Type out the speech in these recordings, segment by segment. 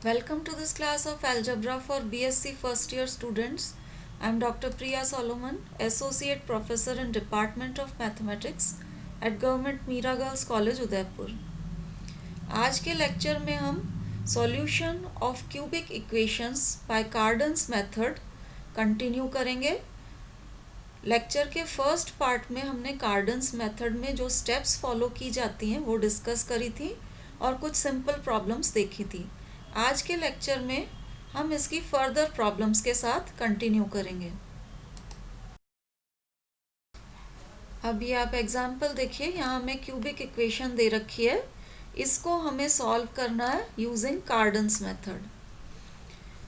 Welcome to this class of Algebra for BSc first year students. I am Dr. Priya Solomon, Associate Professor in Department of Mathematics at Government Mira Girls College, Udaipur. आज के lecture में हम solution of cubic equations bye Cardan's method continue करेंगे। Lecture के first part में हमने Cardan's method में जो स्टेप्स फॉलो की जाती हैं वो डिस्कस करी थी और कुछ सिंपल प्रॉब्लम्स देखी थी। आज के लेक्चर में हम इसकी फर्दर प्रॉब्लम्स के साथ कंटिन्यू करेंगे। अभी आप एग्जांपल देखिए, यहाँ हमें क्यूबिक इक्वेशन दे रखी है, इसको हमें सॉल्व करना है यूजिंग कार्डन्स मेथड।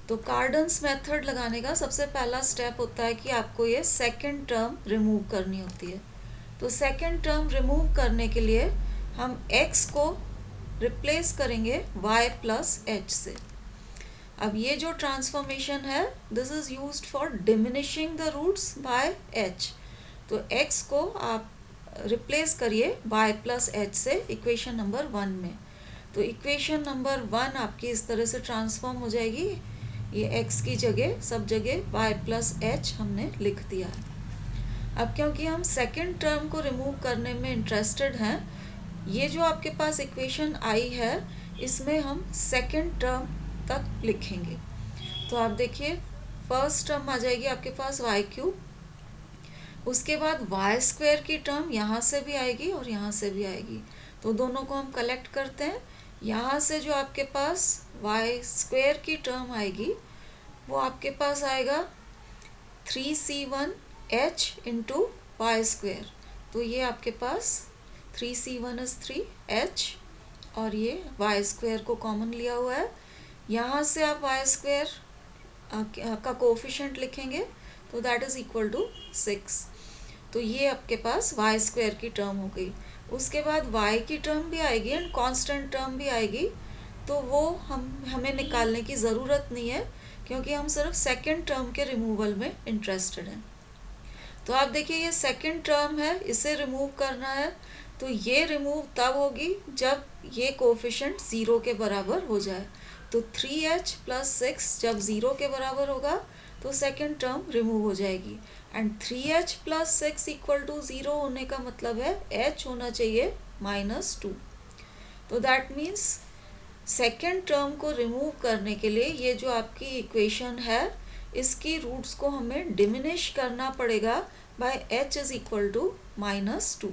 तो कार्डन्स मेथड लगाने का सबसे पहला स्टेप होता है कि आपको ये सेकंड टर्म रिमूव करनी होती है। तो सेकंड टर्म रिमूव करने के लिए हम x को रिप्लेस करेंगे y प्लस एच से। अब ये जो ट्रांसफॉर्मेशन है this is used for diminishing the roots by h। तो x को आप रिप्लेस करिए y प्लस एच से इक्वेशन नंबर 1 में। तो इक्वेशन नंबर 1 आपकी इस तरह से ट्रांसफॉर्म हो जाएगी। ये x की जगह सब जगह y प्लस एच हमने लिख दिया है। अब क्योंकि हम सेकेंड टर्म को रिमूव करने में इंटरेस्टेड हैं, ये जो आपके पास इक्वेशन आई है इसमें हम सेकेंड टर्म तक लिखेंगे। तो आप देखिए फर्स्ट टर्म आ जाएगी आपके पास y क्यूब, उसके बाद y स्क्वायर की टर्म यहाँ से भी आएगी और यहाँ से भी आएगी। तो दोनों को हम कलेक्ट करते हैं। यहाँ से जो आपके पास y स्क्वायर की टर्म आएगी वो आपके पास आएगा 3c1h इंटू वाई स्क्वायर। तो ये आपके पास 3c1 इज 3h और ये वाई स्क्वायर को कॉमन लिया हुआ है। यहाँ से आप वाई स्क्वायर का कोफिशिएंट लिखेंगे तो दैट इज इक्वल टू 6। तो ये आपके पास वाई स्क्वायर की टर्म हो गई। उसके बाद y की टर्म भी आएगी एंड कांस्टेंट टर्म भी आएगी। तो वो हमें निकालने की ज़रूरत नहीं है क्योंकि हम सिर्फ सेकेंड टर्म के रिमूवल में इंटरेस्टेड हैं। तो आप देखिए ये सेकेंड टर्म है, इसे रिमूव करना है। तो ये रिमूव तब होगी जब ये कोफिशिएंट 0 के बराबर हो जाए। तो 3h प्लस 6 जब 0 के बराबर होगा तो सेकेंड टर्म रिमूव हो जाएगी। And 3h plus 6 equal to 0 होने का मतलब है h होना चाहिए -2। तो दैट मीन्स सेकेंड टर्म को रिमूव करने के लिए ये जो आपकी इक्वेशन है इसकी रूट्स को हमें डिमिनिश करना पड़ेगा by h is equal to -2।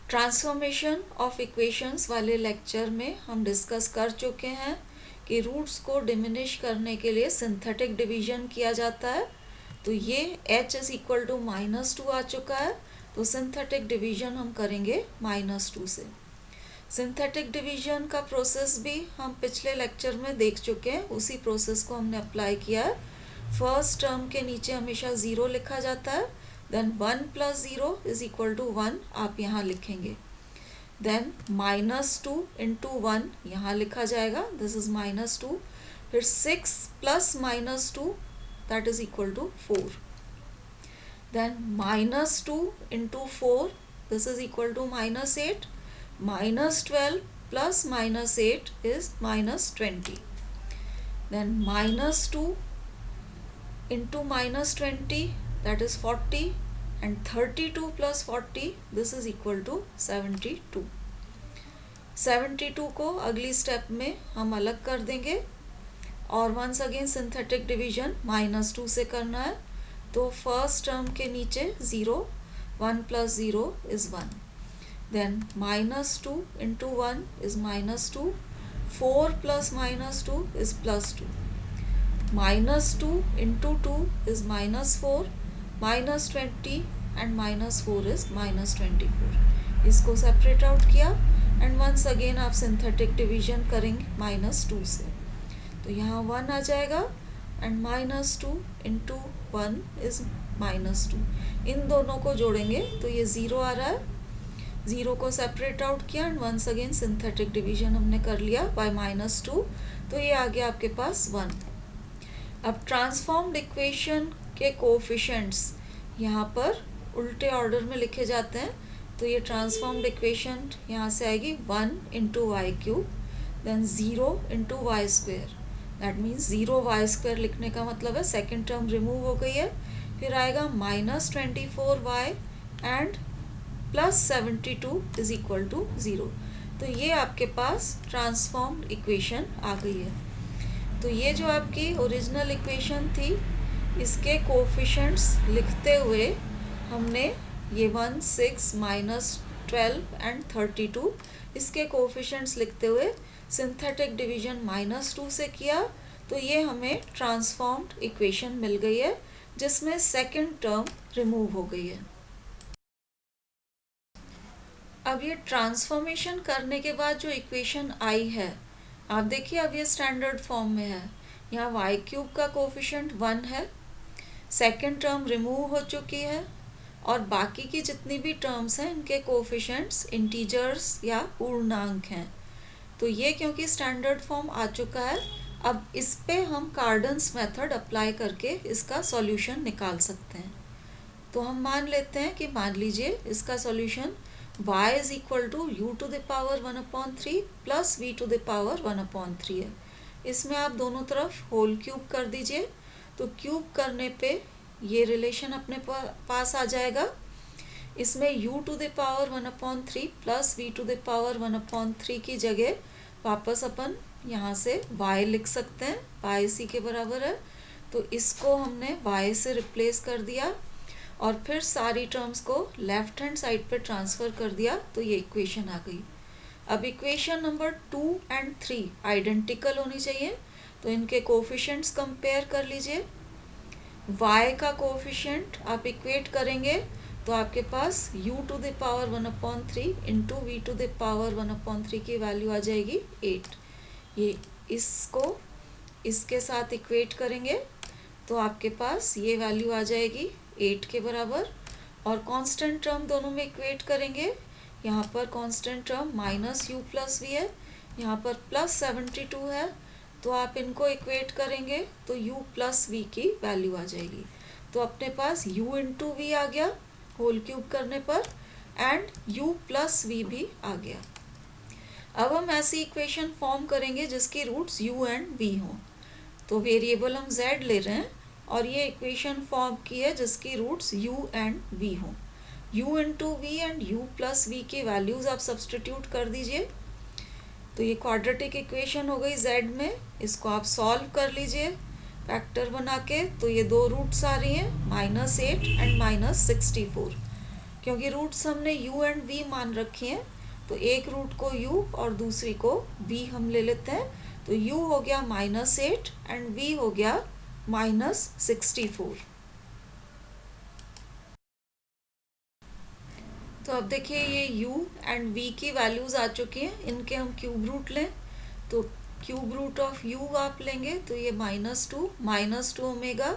Transformation of equations वाले लेक्चर में हम डिस्कस कर चुके हैं कि रूट्स को डिमिनिश करने के लिए सिंथेटिक डिवीजन किया जाता है। तो ये h इज इक्वल टू -2 आ चुका है। तो सिंथेटिक डिवीजन हम करेंगे -2 से। सिंथेटिक डिवीजन का प्रोसेस भी हम पिछले लेक्चर में देख चुके हैं, उसी प्रोसेस को हमने अप्लाई किया है। फर्स्ट टर्म के नीचे हमेशा 0 लिखा जाता है, then 1 plus 0 is equal to 1 आप यहाँ लिखेंगे। देन -2 इंटू 1 यहाँ लिखा जाएगा, दिस इज -2। फिर 6 plus -2 that is equal to 4। Then -2 into 4 this is equal to -8। -12 plus -8 is -20. Then -2 into -20 that is 40 and 32 plus 40 this is equal to 72. 72 को अगली step में हम अलग कर देंगे और वंस अगेन सिंथेटिक डिवीजन -2 से करना है। तो फर्स्ट टर्म के नीचे 0, 1 plus 0 is 1. Then -2 into 1 is -2, 4 plus -2 is +2, -2 into 2 is -4, -20 and -4 is -24। इसको सेपरेट आउट किया एंड वंस अगेन आप सिंथेटिक डिवीजन करेंगे -2 से। तो यहाँ 1 आ जाएगा एंड -2 into 1 is -2। इन दोनों को जोड़ेंगे तो ये 0 आ रहा है। 0 को सेपरेट आउट किया and once again synthetic division हमने कर लिया बाय -2। तो ये आ गया आपके पास 1। अब ट्रांसफॉर्म्ड इक्वेशन के कोफिशिएंट्स यहाँ पर उल्टे ऑर्डर में लिखे जाते हैं। तो ये ट्रांसफॉर्म्ड इक्वेशन यहाँ से आएगी 1 into Y cube, then 0 into Y square, that means 0 Y square लिखने का मतलब है सेकेंड टर्म रिमूव हो गई है। फिर आएगा -24y and +72 is equal to 0। तो ये आपके पास ट्रांसफॉर्म्ड इक्वेशन आ गई है। तो ये जो आपकी ओरिजिनल इक्वेशन थी, इसके कोफिशिएंट्स लिखते हुए हमने ये 1, 6, -12 एंड 32 इसके कोफिशिएंट्स लिखते हुए सिंथेटिक डिवीजन -2 से किया। तो ये हमें ट्रांसफॉर्म्ड इक्वेशन मिल गई है जिसमें सेकंड टर्म रिमूव हो गई है। अब ये ट्रांसफॉर्मेशन करने के बाद जो इक्वेशन आई है, आप देखिए अब ये स्टैंडर्ड फॉर्म में है। यहाँ y³ का कोफिशिएंट 1 है, सेकंड टर्म रिमूव हो चुकी है और बाकी की जितनी भी टर्म्स हैं इनके कोफिशिएंट्स इंटीजर्स या पूर्णांक हैं। तो ये क्योंकि स्टैंडर्ड फॉर्म आ चुका है, अब इस पे हम कार्डन्स मेथड अप्लाई करके इसका सॉल्यूशन निकाल सकते हैं। तो हम मान लेते हैं कि मान लीजिए इसका solution y is equal to u to the power 1/3 plus v to the power 1/3 है। इसमें आप दोनों तरफ होल क्यूब कर दीजिए, तो क्यूब करने पे ये रिलेशन अपने पास आ जाएगा। इसमें u to the power 1/3 plus v to the power 1/3 की जगह वापस अपन यहाँ से y लिख सकते हैं, y इसी के बराबर है। तो इसको हमने y से रिप्लेस कर दिया और फिर सारी टर्म्स को लेफ्ट हैंड साइड पे ट्रांसफ़र कर दिया, तो ये इक्वेशन आ गई। अब इक्वेशन नंबर 2 एंड 3 आइडेंटिकल होनी चाहिए, तो इनके कोफिशिएंट्स कंपेयर कर लीजिए। y का कोफिशिएंट आप इक्वेट करेंगे तो आपके पास u to the power 1/3 into V to the power 1/3 की वैल्यू आ जाएगी 8। ये इसको इसके साथ इक्वेट करेंगे तो आपके पास ये वैल्यू आ जाएगी 8 के बराबर। और कांस्टेंट टर्म दोनों में इक्वेट करेंगे, यहाँ पर constant term -u plus V है, यहाँ पर +72 है, तो आप इनको इक्वेट करेंगे तो u प्लस वी की वैल्यू आ जाएगी। तो अपने पास u इंटू वी आ गया होल क्यूब करने पर एंड u प्लस वी भी आ गया। अब हम ऐसी इक्वेशन फॉर्म करेंगे जिसकी रूट्स u एंड v हों। तो वेरिएबल हम z ले रहे हैं और ये इक्वेशन फॉर्म की है जिसकी रूट्स u एंड v हों। u into V and u plus V की वैल्यूज़ आप सब्सटीट्यूट कर दीजिए। तो ये क्वाड्रेटिक इक्वेशन हो गई z में, इसको आप सॉल्व कर लीजिए फैक्टर बना के। तो ये दो रूट्स आ रही हैं -8 एंड -64। क्योंकि रूट्स हमने u एंड v मान रखी हैं, तो एक रूट को u और दूसरी को v हम ले लेते हैं। तो u हो गया -8 एंड v हो गया -64। तो अब देखिए ये u एंड v की वैल्यूज़ आ चुकी हैं, इनके हम क्यूब रूट लें। तो क्यूब रूट ऑफ u आप लेंगे तो ये -2 omega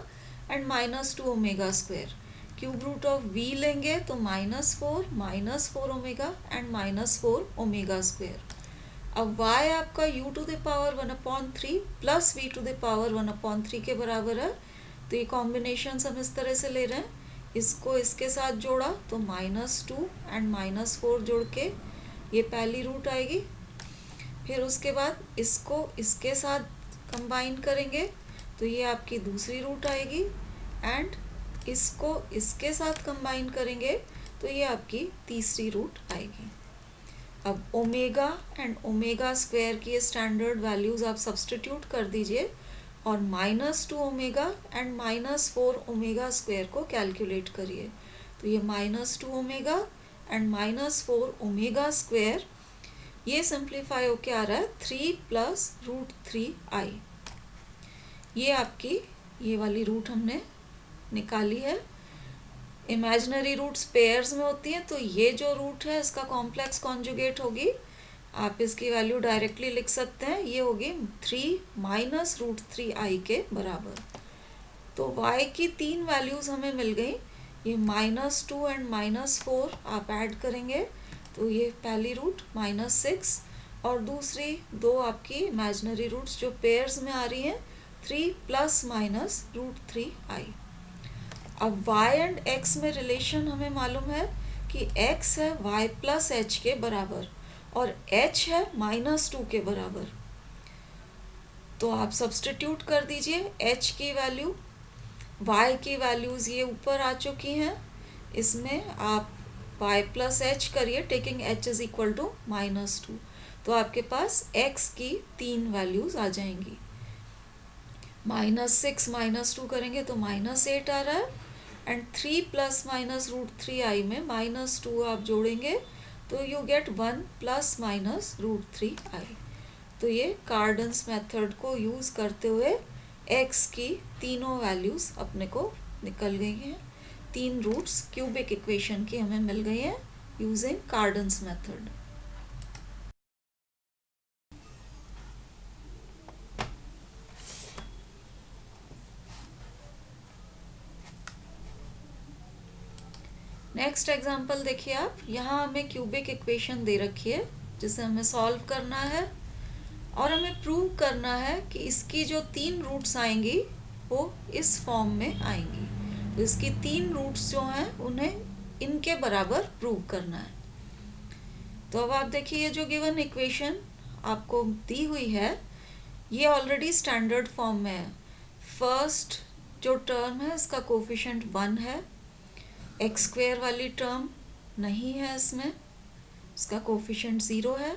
and -2 omega square. Cube root of v लेंगे तो -4 ओमेगा एंड -4 ओमेगा स्क्वायर। अब y आपका u to the power 1/3 plus v to the power 1/3 के बराबर है। तो ये कॉम्बिनेशन हम इस तरह से ले रहे हैं, इसको इसके साथ जोड़ा तो -2 एंड -4 जोड़ के ये पहली रूट आएगी। फिर उसके बाद इसको इसके साथ कंबाइन करेंगे तो ये आपकी दूसरी रूट आएगी एंड इसको इसके साथ कंबाइन करेंगे तो ये आपकी तीसरी रूट आएगी। अब ओमेगा एंड ओमेगा स्क्वायर की स्टैंडर्ड वैल्यूज़ आप सब्सटीट्यूट कर दीजिए और -2 ओमेगा एंड -4 ओमेगा स्क्वायर को कैलकुलेट करिए। तो ये -2 ओमेगा एंड -4 ओमेगा स्क्वायर ये सिंप्लीफाई होके आ रहा है 3 + √3i। ये आपकी ये वाली रूट हमने निकाली है। इमेजिनरी रूट्स पेयर्स में होती हैं, तो ये जो रूट है इसका कॉम्प्लेक्स कॉन्जुगेट होगी, आप इसकी वैल्यू डायरेक्टली लिख सकते हैं, ये होगी 3 - √3i के बराबर। तो y की 3 वैल्यूज़ हमें मिल गई, ये -2 एंड -4 आप ऐड करेंगे तो ये पहली रूट -6 और दूसरी दो आपकी इमेजिनरी रूट्स जो पेयर्स में आ रही हैं 3 ± √3i। अब y एंड x में रिलेशन हमें मालूम है कि x है y + h के बराबर और h है -2 के बराबर। तो आप सब्स्टिट्यूट कर दीजिए h की वैल्यू, y की वैल्यूज़ ये ऊपर आ चुकी हैं, इसमें आप y प्लस एच करिए taking h is equal to -2। तो आपके पास x की 3 वैल्यूज़ आ जाएंगी। -6 -2 करेंगे तो -8 आ रहा है, एंड 3 प्लस माइनस √3i में -2 आप जोड़ेंगे तो you get 1 plus minus √3i। तो ये कार्डन्स मेथड को यूज़ करते हुए x की तीनों वैल्यूज़ अपने को निकल गई हैं। 3 रूट्स क्यूबिक इक्वेशन की हमें मिल गई हैं using Cardan's method. Next example देखिए आप, यहाँ हमें क्यूबिक इक्वेशन दे रखी है जिसे हमें सॉल्व करना है और हमें प्रूव करना है कि इसकी जो 3 रूट्स आएंगी वो इस फॉर्म में आएंगी। तो इसकी 3 रूट्स जो हैं उन्हें इनके बराबर प्रूव करना है। तो अब आप देखिए ये जो गिवन इक्वेशन आपको दी हुई है ये ऑलरेडी स्टैंडर्ड फॉर्म में है। फर्स्ट जो टर्म है इसका कोफिशिएंट 1 है, x² वाली टर्म नहीं है इसमें, इसका कोफिशिएंट 0 है।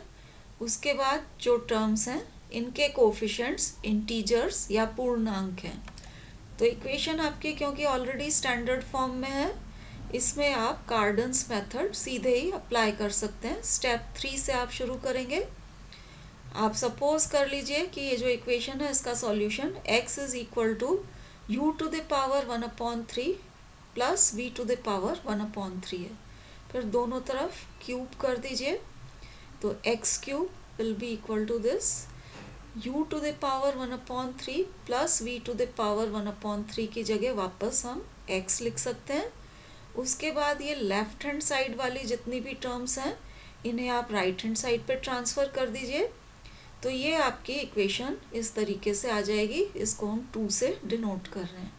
उसके बाद जो टर्म्स हैं इनके कोफिशिएंट्स इंटीजर्स या पूर्णांक हैं। तो इक्वेशन आपकी क्योंकि ऑलरेडी स्टैंडर्ड फॉर्म में है, इसमें आप कार्डन्स मेथड सीधे ही अप्लाई कर सकते हैं। स्टेप 3 से आप शुरू करेंगे। आप सपोज कर लीजिए कि ये जो इक्वेशन है इसका solution x is equal to u to the power 1/3 plus v to the power 1/3 है। फिर दोनों तरफ क्यूब कर दीजिए, तो x cube will be equal to this u to the power 1/3 plus v to the power 1/3 की जगह वापस हम x लिख सकते हैं। उसके बाद ये लेफ्ट हैंड साइड वाली जितनी भी टर्म्स हैं इन्हें आप राइट हैंड साइड पे ट्रांसफ़र कर दीजिए। तो ये आपकी इक्वेशन इस तरीके से आ जाएगी। इसको हम 2 से डिनोट कर रहे हैं।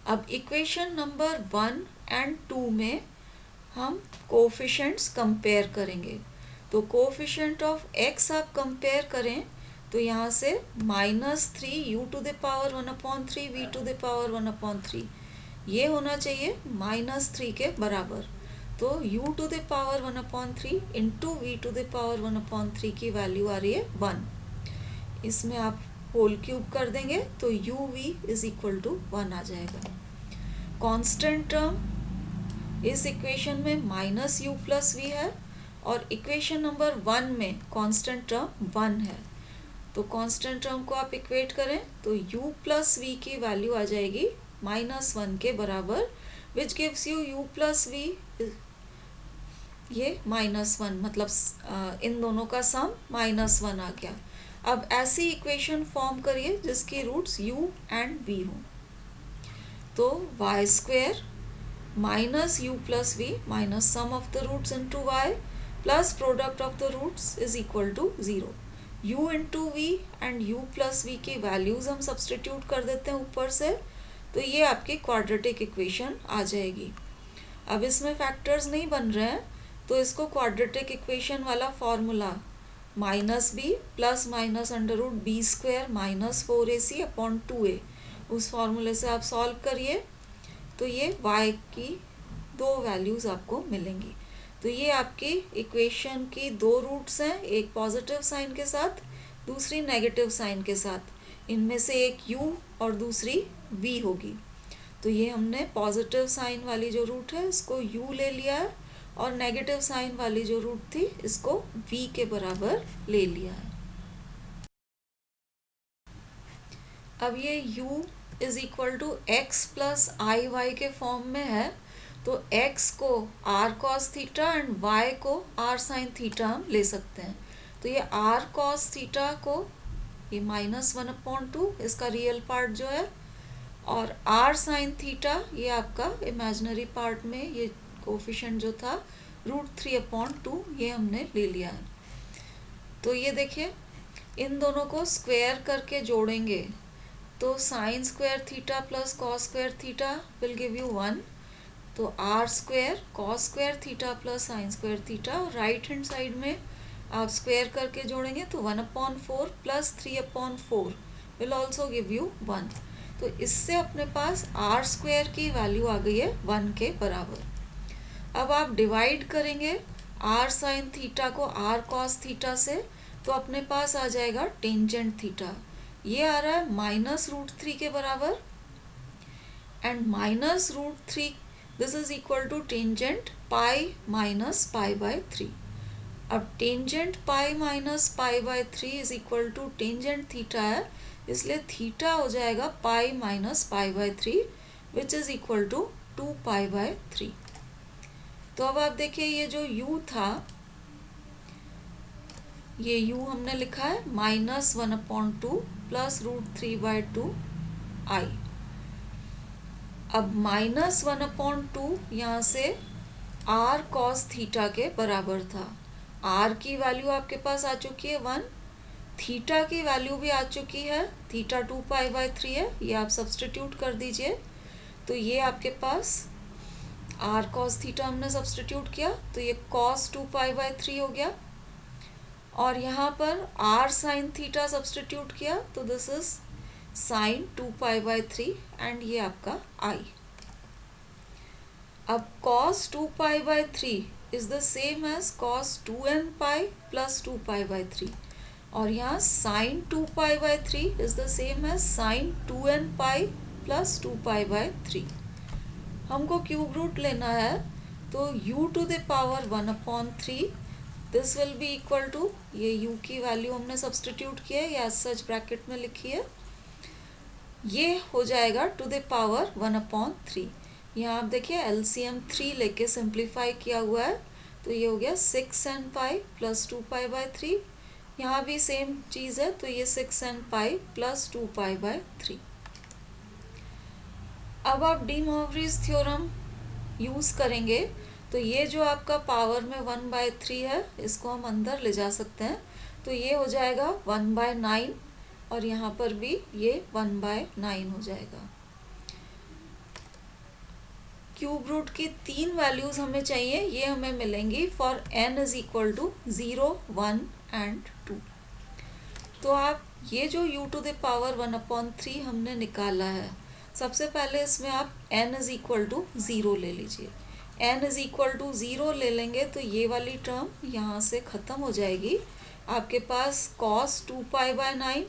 अब इक्वेशन नंबर 1 एंड 2 में हम कोफिशिएंट्स कंपेयर करेंगे। तो कोफिशिएंट ऑफ x आप कंपेयर करें तो यहाँ से -3 u to the power 1/3 v to the power 1/3 ये होना चाहिए -3 के बराबर। तो u to the power 1/3 into V to the power 1/3 की वैल्यू आ रही है 1। इसमें आप होल क्यूब कर देंगे तो u v is equal to 1 आ जाएगा। कांस्टेंट टर्म इस इक्वेशन में -u प्लस v है और इक्वेशन नंबर 1 में कांस्टेंट टर्म 1 है। तो कांस्टेंट टर्म को आप इक्वेट करें तो u प्लस v की वैल्यू आ जाएगी -1 के बराबर, which gives you u plus v ये -1, मतलब इन दोनों का सम -1 आ गया। अब ऐसी इक्वेशन फॉर्म करिए जिसकी रूट्स u एंड v हों। तो y² minus u plus v minus sum of the roots into y plus product of the roots is equal to 0। u into v and u plus v की values हम substitute कर देते हैं ऊपर से, तो ये आपकी क्वाड्रेटिक इक्वेशन आ जाएगी। अब इसमें फैक्टर्स नहीं बन रहे हैं तो इसको क्वाड्रेटिक इक्वेशन वाला formula -b plus minus √b² minus 4ac upon 2a उस फॉर्मूले से आप सॉल्व करिए तो ये y की 2 वैल्यूज़ आपको मिलेंगी। तो ये आपकी इक्वेशन की 2 रूट्स हैं, एक पॉजिटिव साइन के साथ दूसरी नेगेटिव साइन के साथ। इनमें से एक u और दूसरी v होगी। तो ये हमने पॉजिटिव साइन वाली जो रूट है इसको u ले लिया है और नेगेटिव साइन वाली जो रूट थी इसको v के बराबर ले लिया है। अब ये u is equal to X plus I Y के फॉर्म में है, तो x को r cos theta and y को r sin थीटा हम ले सकते हैं। तो ये r cos थीटा को ये -1/2 इसका रियल पार्ट जो है, और r sin थीटा ये आपका इमेजिनरी पार्ट में ये कोफिशिएंट जो था √3/2 ये हमने ले लिया है। तो ये देखिए इन दोनों को स्क्वायर करके जोड़ेंगे तो sin² theta plus cos² theta will give you 1 तो R square cos square theta plus sine square theta, और राइट हैंड साइड में आप स्क्वायर करके जोड़ेंगे तो 1/4 plus 3/4 will also give you 1। तो इससे अपने पास आर स्क्वायर की वैल्यू आ गई है 1 के बराबर। अब आप डिवाइड करेंगे आर साइन थीटा को आर कॉस थीटा से, तो अपने पास आ जाएगा टेंजेंट थीटा, ये आ रहा है -√3 के बराबर, and -√3 this is equal to tangent pi minus pi by 3। अब tangent pi minus pi by 3 is equal to tangent theta है, इसलिए थीटा हो जाएगा pi minus pi by 3 which is equal to 2 pi by 3। तो अब आप देखिए ये जो u था, ये u हमने लिखा है -1/2 प्लस √3/2 i। अब -1/2 यहाँ से r cos थीटा के बराबर था। r की वैल्यू आपके पास आ चुकी है 1, थीटा की वैल्यू भी आ चुकी है, थीटा 2 पाई बाय 3 है, ये आप सब्सटीट्यूट कर दीजिए। तो ये आपके पास r cos थीटा हमने सब्सटीट्यूट किया तो ये cos 2 पाई बाय 3 हो गया, और यहाँ पर r sin थीटा सब्सटीट्यूट किया तो this is sin 2 pi by 3 and ये आपका i। अब cos 2 pi by 3 is the same as cos 2n pi plus 2 pi by 3, और यहाँ sin 2 pi by 3 is the same as sin 2n pi plus 2 pi by 3। हमको cube root लेना है, तो u to the power 1/3 this will be equal to, ये u की value हमने substitute किया है या सच ब्रैकेट में लिखी है, ये हो जाएगा टू द पावर 1/3। यहाँ आप देखिए एलसीएम 3 लेके सिंप्लीफाई किया हुआ है, तो ये हो गया 6n pi plus 2 pi by 3, यहाँ भी सेम चीज़ है, तो ये 6n pi plus 2 pi by 3। अब आप डी मॉवरीज थ्योरम यूज़ करेंगे, तो ये जो आपका पावर में 1/3 है इसको हम अंदर ले जा सकते हैं, तो ये हो जाएगा 1/9, और यहाँ पर भी ये 1/9 हो जाएगा। क्यूब रूट की 3 वैल्यूज हमें चाहिए, ये हमें मिलेंगी for n is equal to 0, 1 and 2। तो आप ये जो u टू द पावर 1/3 हमने निकाला है, सबसे पहले इसमें आप n इज इक्वल टू 0 ले लीजिए। n इज इक्वल टू 0 ले लेंगे तो ये वाली टर्म यहाँ से ख़त्म हो जाएगी, आपके पास cos 2 pi by 9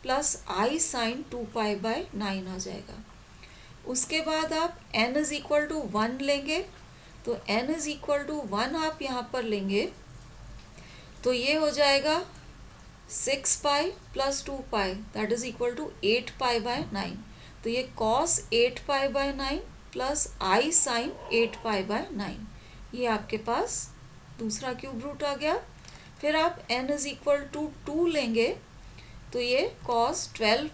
plus i sin 2 pi by 9 आ जाएगा। उसके बाद आप n इज इक्वल टू 1 लेंगे, तो n इज इक्वल टू 1 आप यहाँ पर लेंगे तो ये हो जाएगा 6 pi plus 2 pi that is equal to 8 pi by 9। तो ये cos 8 pi by 9 plus i sin 8 pi by 9, ये आपके पास दूसरा क्यूब रूट आ गया। फिर आप n इज इक्वल टू 2 लेंगे, तो ये cos 12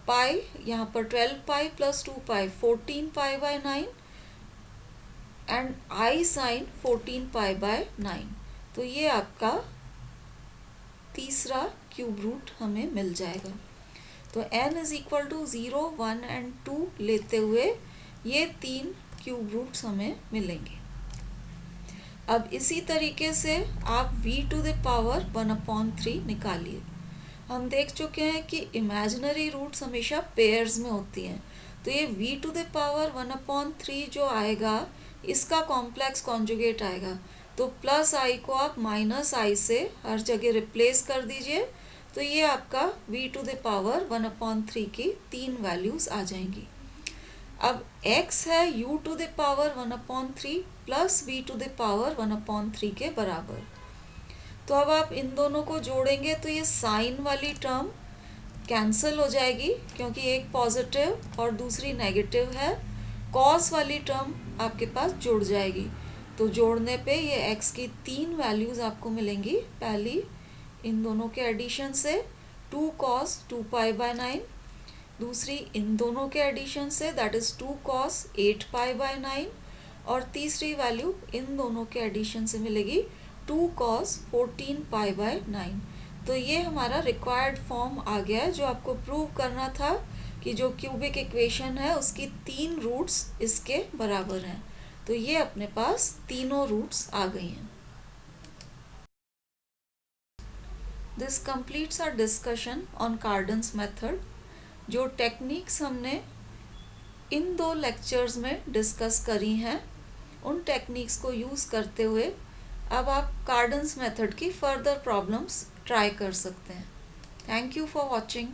पाई, यहाँ पर 12 पाई plus 2 pi 14 pi by 9 and i sin 14 pi by 9, तो ये आपका तीसरा क्यूब रूट हमें मिल जाएगा। तो n is equal to 0, 1 and 2 लेते हुए ये 3 क्यूब रूट्स हमें मिलेंगे। अब इसी तरीके से आप v टू द पावर 1/3 निकालिए। हम देख चुके हैं कि इमेजिनरी रूट्स हमेशा पेयर्स में होती हैं, तो ये v टू द पावर 1/3 जो आएगा इसका कॉम्प्लेक्स कॉन्जुगेट आएगा, तो प्लस i को आप माइनस i से हर जगह रिप्लेस कर दीजिए, तो ये आपका v टू द पावर 1/3 की 3 वैल्यूज़ आ जाएंगी। अब x है u to the power 1/3 plus v to the power 1/3 के बराबर, तो अब आप इन दोनों को जोड़ेंगे तो ये साइन वाली टर्म कैंसिल हो जाएगी क्योंकि एक पॉजिटिव और दूसरी नेगेटिव है, कॉस वाली टर्म आपके पास जुड़ जाएगी, तो जोड़ने पे ये x की 3 वैल्यूज़ आपको मिलेंगी। पहली इन दोनों के एडिशन से 2 cos 2 पाई बाय 9, दूसरी इन दोनों के एडिशन से that is 2 cos 8 pi by 9, और तीसरी वैल्यू इन दोनों के एडिशन से मिलेगी 2 cos 14 पाई बाय 9। तो ये हमारा रिक्वायर्ड फॉर्म आ गया है जो आपको प्रूव करना था कि जो क्यूबिक इक्वेशन है उसकी 3 रूट्स इसके बराबर हैं। तो ये अपने पास तीनों रूट्स आ गई हैं। This completes our discussion on Cardan's method. जो टेक्निक्स हमने इन 2 लेक्चर्स में डिस्कस करी हैं, उन टेक्निक्स को यूज़ करते हुए अब आप कार्डन्स मेथड की फर्दर प्रॉब्लम्स ट्राई कर सकते हैं। Thank you for watching.